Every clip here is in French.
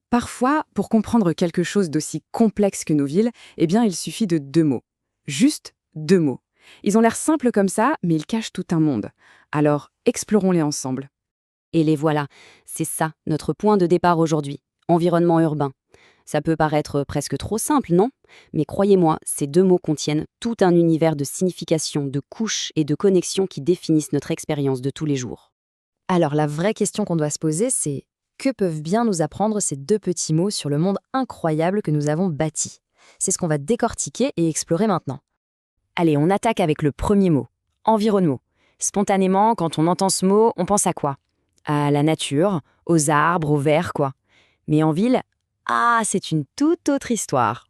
Parfois, pour comprendre quelque chose d'aussi complexe que nos villes, eh bien, il suffit de 2 mots. Juste 2 mots. Ils ont l'air simples comme ça, mais ils cachent tout un monde. Alors, explorons-les ensemble. Et les voilà, c'est ça notre point de départ aujourd'hui, environnement urbain. Ça peut paraître presque trop simple, non? Mais croyez-moi, ces 2 mots contiennent tout un univers de signification, de couches et de connexions qui définissent notre expérience de tous les jours. Alors la vraie question qu'on doit se poser, c'est que peuvent bien nous apprendre ces 2 petits mots sur le monde incroyable que nous avons bâti? C'est ce qu'on va décortiquer et explorer maintenant. Allez, on attaque avec le premier mot, environnement. Spontanément, quand on entend ce mot, on pense à quoi? À la nature, aux arbres, aux vers, quoi. Mais en ville, c'est une toute autre histoire.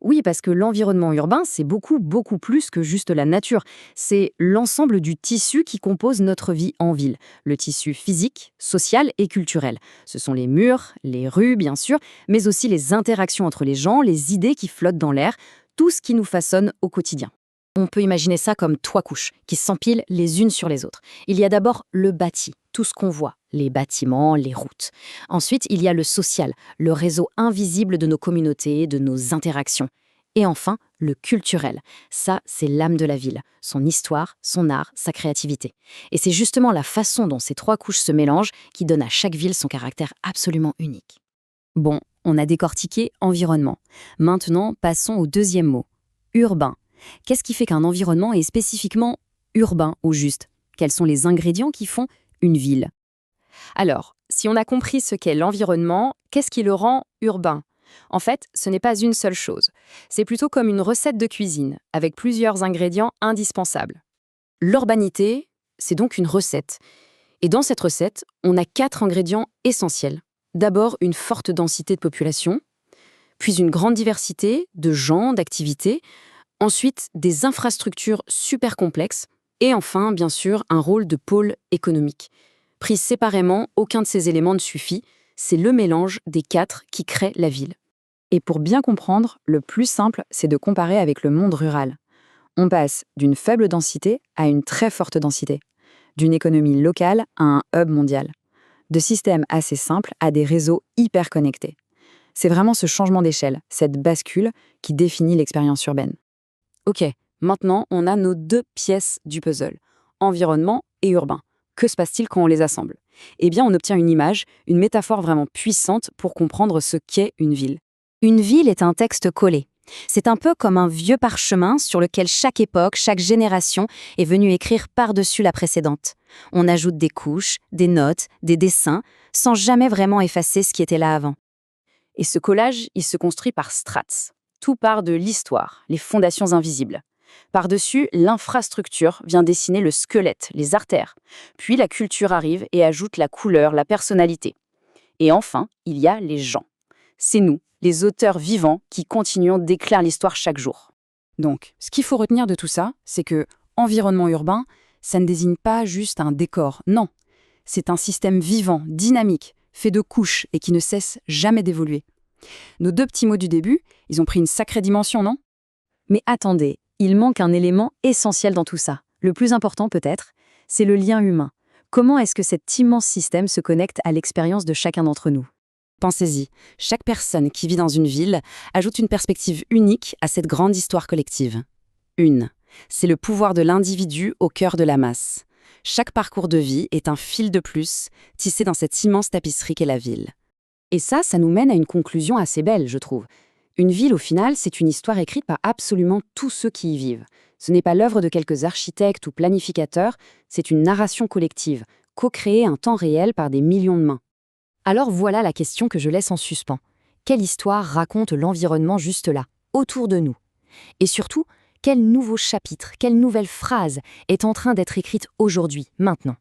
Oui, parce que l'environnement urbain, c'est beaucoup, beaucoup plus que juste la nature. C'est l'ensemble du tissu qui compose notre vie en ville. Le tissu physique, social et culturel. Ce sont les murs, les rues, bien sûr, mais aussi les interactions entre les gens, les idées qui flottent dans l'air, tout ce qui nous façonne au quotidien. On peut imaginer ça comme 3 couches qui s'empilent les unes sur les autres. Il y a d'abord le bâti, tout ce qu'on voit, les bâtiments, les routes. Ensuite, il y a le social, le réseau invisible de nos communautés, de nos interactions. Et enfin, le culturel. Ça, c'est l'âme de la ville, son histoire, son art, sa créativité. Et c'est justement la façon dont ces 3 couches se mélangent qui donne à chaque ville son caractère absolument unique. Bon, on a décortiqué environnement. Maintenant, passons au deuxième mot, urbain. Qu'est-ce qui fait qu'un environnement est spécifiquement urbain au juste? Quels sont les ingrédients qui font une ville? Alors, si on a compris ce qu'est l'environnement, qu'est-ce qui le rend urbain? En fait, ce n'est pas une seule chose. C'est plutôt comme une recette de cuisine, avec plusieurs ingrédients indispensables. L'urbanité, c'est donc une recette. Et dans cette recette, on a 4 ingrédients essentiels. D'abord, une forte densité de population, puis une grande diversité de gens, d'activités, ensuite des infrastructures super complexes, et enfin, bien sûr, un rôle de pôle économique. Pris séparément, aucun de ces éléments ne suffit, c'est le mélange des 4 qui crée la ville. Et pour bien comprendre, le plus simple, c'est de comparer avec le monde rural. On passe d'une faible densité à une très forte densité, d'une économie locale à un hub mondial, de systèmes assez simples à des réseaux hyper connectés. C'est vraiment ce changement d'échelle, cette bascule, qui définit l'expérience urbaine. Ok, maintenant on a nos 2 pièces du puzzle, environnement et urbain. Que se passe-t-il quand on les assemble? Eh bien, on obtient une image, une métaphore vraiment puissante pour comprendre ce qu'est une ville. Une ville est un texte collé. C'est un peu comme un vieux parchemin sur lequel chaque époque, chaque génération est venue écrire par-dessus la précédente. On ajoute des couches, des notes, des dessins, sans jamais vraiment effacer ce qui était là avant. Et ce collage, il se construit par strates. Tout part de l'histoire, les fondations invisibles. Par-dessus, l'infrastructure vient dessiner le squelette, les artères. Puis la culture arrive et ajoute la couleur, la personnalité. Et enfin, il y a les gens. C'est nous, les auteurs vivants, qui continuons d'écrire l'histoire chaque jour. Donc, ce qu'il faut retenir de tout ça, c'est que environnement urbain, ça ne désigne pas juste un décor, non. C'est un système vivant, dynamique, fait de couches et qui ne cesse jamais d'évoluer. Nos 2 petits mots du début, ils ont pris une sacrée dimension, non? Mais attendez, il manque un élément essentiel dans tout ça. Le plus important peut-être, c'est le lien humain. Comment est-ce que cet immense système se connecte à l'expérience de chacun d'entre nous? Pensez-y, chaque personne qui vit dans une ville ajoute une perspective unique à cette grande histoire collective. C'est le pouvoir de l'individu au cœur de la masse. Chaque parcours de vie est un fil de plus, tissé dans cette immense tapisserie qu'est la ville. Et ça nous mène à une conclusion assez belle, je trouve. Une ville, au final, c'est une histoire écrite par absolument tous ceux qui y vivent. Ce n'est pas l'œuvre de quelques architectes ou planificateurs, c'est une narration collective, co-créée en temps réel par des millions de mains. Alors voilà la question que je laisse en suspens. Quelle histoire raconte l'environnement juste là, autour de nous? Et surtout, quel nouveau chapitre, quelle nouvelle phrase est en train d'être écrite aujourd'hui, maintenant?